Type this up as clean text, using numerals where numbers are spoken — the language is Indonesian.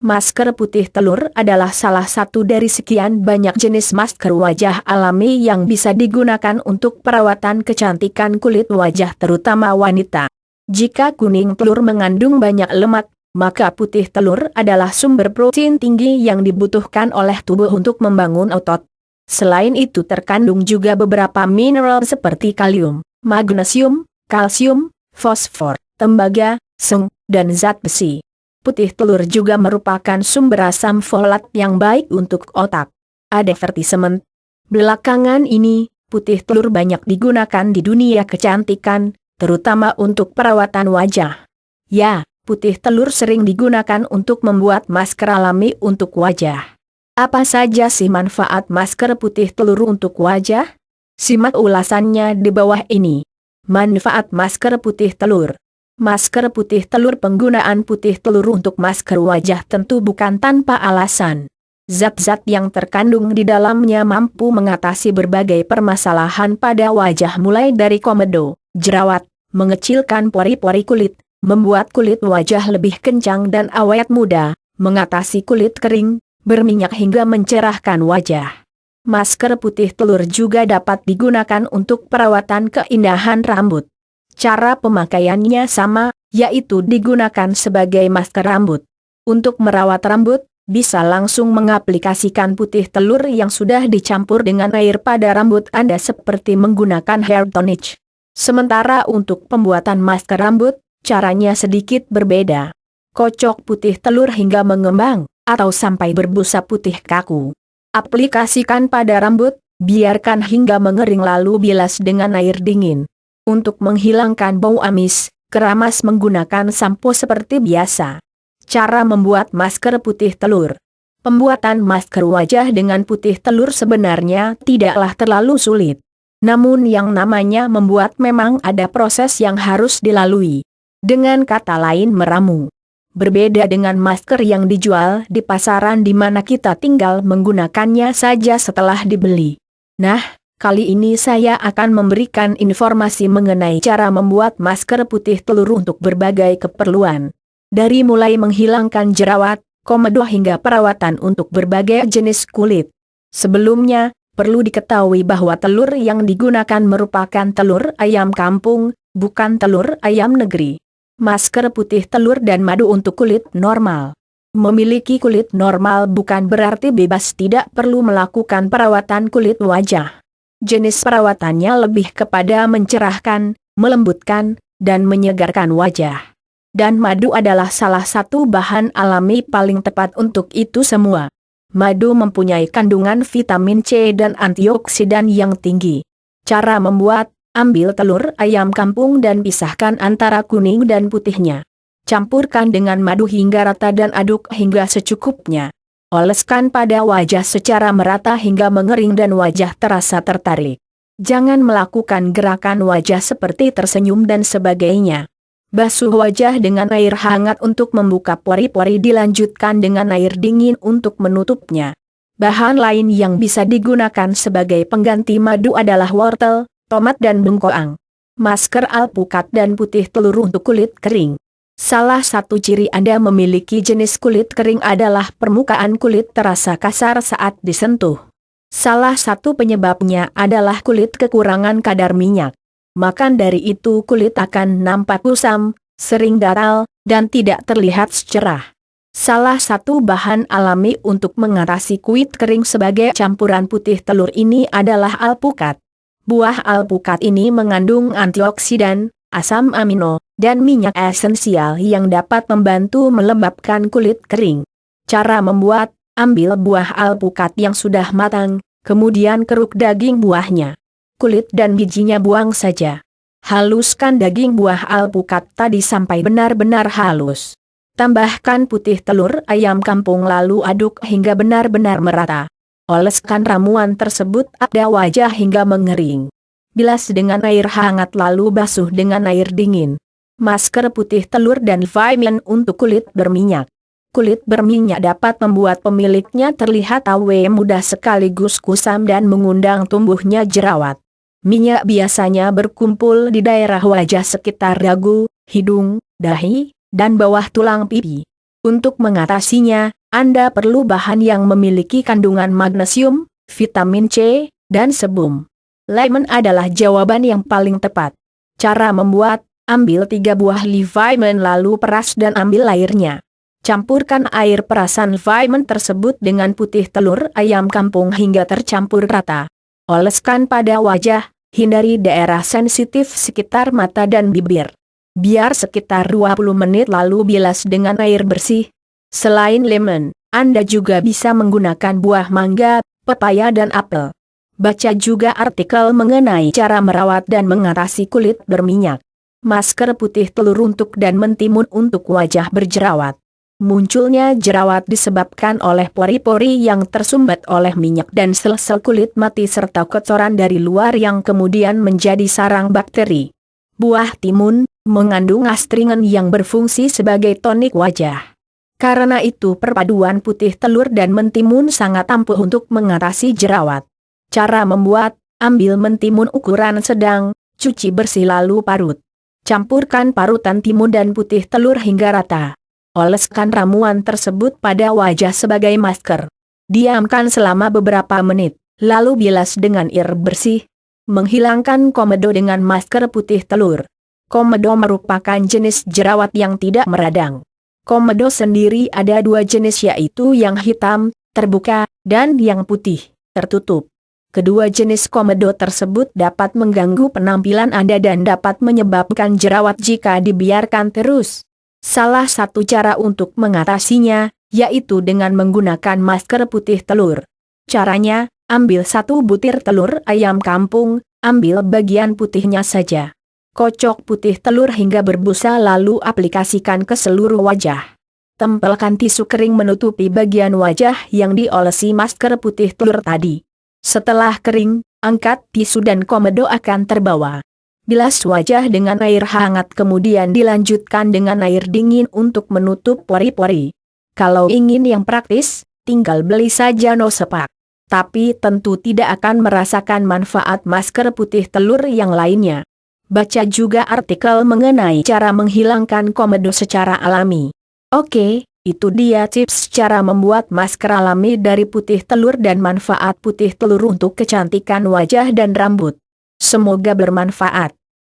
Masker putih telur adalah salah satu dari sekian banyak jenis masker wajah alami yang bisa digunakan untuk perawatan kecantikan kulit wajah terutama wanita. Jika kuning telur mengandung banyak lemak, maka putih telur adalah sumber protein tinggi yang dibutuhkan oleh tubuh untuk membangun otot. Selain itu terkandung juga beberapa mineral seperti kalium, magnesium, kalsium, fosfor, tembaga, seng, dan zat besi. Putih telur juga merupakan sumber asam folat yang baik untuk otak. Advertisement. Belakangan ini, putih telur banyak digunakan di dunia kecantikan, terutama untuk perawatan wajah. Ya, putih telur sering digunakan untuk membuat masker alami untuk wajah. Apa saja sih manfaat masker putih telur untuk wajah? Simak ulasannya di bawah ini. Manfaat masker putih telur. Masker putih telur. Penggunaan putih telur untuk masker wajah tentu bukan tanpa alasan. Zat-zat yang terkandung di dalamnya mampu mengatasi berbagai permasalahan pada wajah mulai dari komedo, jerawat, mengecilkan pori-pori kulit, membuat kulit wajah lebih kencang dan awet muda, mengatasi kulit kering, berminyak hingga mencerahkan wajah. Masker putih telur juga dapat digunakan untuk perawatan keindahan rambut. Cara pemakaiannya sama, yaitu digunakan sebagai masker rambut. Untuk merawat rambut, bisa langsung mengaplikasikan putih telur yang sudah dicampur dengan air pada rambut Anda seperti menggunakan hair tonic. Sementara untuk pembuatan masker rambut, caranya sedikit berbeda. Kocok putih telur hingga mengembang, atau sampai berbusa putih kaku. Aplikasikan pada rambut, biarkan hingga mengering lalu bilas dengan air dingin. Untuk menghilangkan bau amis, keramas menggunakan sampo seperti biasa. Cara membuat masker putih telur. Pembuatan masker wajah dengan putih telur sebenarnya tidaklah terlalu sulit. Namun yang namanya membuat memang ada proses yang harus dilalui. Dengan kata lain meramu. Berbeda dengan masker yang dijual di pasaran di mana kita tinggal menggunakannya saja setelah dibeli. Nah, kali ini saya akan memberikan informasi mengenai cara membuat masker putih telur untuk berbagai keperluan. Dari mulai menghilangkan jerawat, komedo hingga perawatan untuk berbagai jenis kulit. Sebelumnya, perlu diketahui bahwa telur yang digunakan merupakan telur ayam kampung, bukan telur ayam negeri. Masker putih telur dan madu untuk kulit normal. Memiliki kulit normal bukan berarti bebas tidak perlu melakukan perawatan kulit wajah. Jenis perawatannya lebih kepada mencerahkan, melembutkan, dan menyegarkan wajah. Dan madu adalah salah satu bahan alami paling tepat untuk itu semua. Madu mempunyai kandungan vitamin C dan antioksidan yang tinggi. Cara membuat, ambil telur ayam kampung dan pisahkan antara kuning dan putihnya. Campurkan dengan madu hingga rata dan aduk hingga secukupnya. Oleskan pada wajah secara merata hingga mengering dan wajah terasa tertarik. Jangan melakukan gerakan wajah seperti tersenyum dan sebagainya. Basuh wajah dengan air hangat untuk membuka pori-pori, dilanjutkan dengan air dingin untuk menutupnya. Bahan lain yang bisa digunakan sebagai pengganti madu adalah wortel, tomat dan bengkoang. Masker alpukat dan putih telur untuk kulit kering. Salah satu ciri Anda memiliki jenis kulit kering adalah permukaan kulit terasa kasar saat disentuh. Salah satu penyebabnya adalah kulit kekurangan kadar minyak. Maka dari itu kulit akan nampak kusam, sering gatal, dan tidak terlihat cerah. Salah satu bahan alami untuk mengatasi kulit kering sebagai campuran putih telur ini adalah alpukat. Buah alpukat ini mengandung antioksidan, asam amino, dan minyak esensial yang dapat membantu melembabkan kulit kering. Cara membuat, ambil buah alpukat yang sudah matang, kemudian keruk daging buahnya. Kulit dan bijinya buang saja. Haluskan daging buah alpukat tadi sampai benar-benar halus. Tambahkan putih telur ayam kampung lalu aduk hingga benar-benar merata. Oleskan ramuan tersebut pada wajah hingga mengering. Bilas dengan air hangat lalu basuh dengan air dingin. Masker putih telur dan vitamin untuk kulit berminyak. Kulit berminyak dapat membuat pemiliknya terlihat awet muda sekaligus kusam dan mengundang tumbuhnya jerawat. Minyak biasanya berkumpul di daerah wajah sekitar dagu, hidung, dahi, dan bawah tulang pipi. Untuk mengatasinya, Anda perlu bahan yang memiliki kandungan magnesium, vitamin C, dan sebum. Lemon adalah jawaban yang paling tepat. Cara membuat: ambil 3 buah lemon lalu peras dan ambil airnya. Campurkan air perasan lemon tersebut dengan putih telur ayam kampung hingga tercampur rata. Oleskan pada wajah, hindari daerah sensitif sekitar mata dan bibir. Biar sekitar 20 menit lalu bilas dengan air bersih. Selain lemon, Anda juga bisa menggunakan buah mangga, pepaya dan apel. Baca juga artikel mengenai cara merawat dan mengatasi kulit berminyak. Masker putih telur untuk dan mentimun untuk wajah berjerawat. Munculnya jerawat disebabkan oleh pori-pori yang tersumbat oleh minyak dan sel-sel kulit mati serta kotoran dari luar yang kemudian menjadi sarang bakteri. Buah timun mengandung astringen yang berfungsi sebagai tonik wajah. Karena itu perpaduan putih telur dan mentimun sangat ampuh untuk mengatasi jerawat. Cara membuat: ambil mentimun ukuran sedang, cuci bersih lalu parut. Campurkan parutan timun dan putih telur hingga rata. Oleskan ramuan tersebut pada wajah sebagai masker. Diamkan selama beberapa menit, lalu bilas dengan air bersih. Menghilangkan komedo dengan masker putih telur. Komedo merupakan jenis jerawat yang tidak meradang. Komedo sendiri ada 2 jenis, yaitu yang hitam, terbuka, dan yang putih, tertutup. Kedua jenis komedo tersebut dapat mengganggu penampilan Anda dan dapat menyebabkan jerawat jika dibiarkan terus. Salah satu cara untuk mengatasinya, yaitu dengan menggunakan masker putih telur. Caranya: ambil 1 butir telur ayam kampung, ambil bagian putihnya saja. Kocok putih telur hingga berbusa lalu aplikasikan ke seluruh wajah. Tempelkan tisu kering menutupi bagian wajah yang diolesi masker putih telur tadi. Setelah kering, angkat tisu dan komedo akan terbawa. Bilas wajah dengan air hangat kemudian dilanjutkan dengan air dingin untuk menutup pori-pori. Kalau ingin yang praktis, tinggal beli saja nosepak. Tapi tentu tidak akan merasakan manfaat masker putih telur yang lainnya. Baca juga artikel mengenai cara menghilangkan komedo secara alami. Oke, itu dia tips cara membuat masker alami dari putih telur dan manfaat putih telur untuk kecantikan wajah dan rambut. Semoga bermanfaat.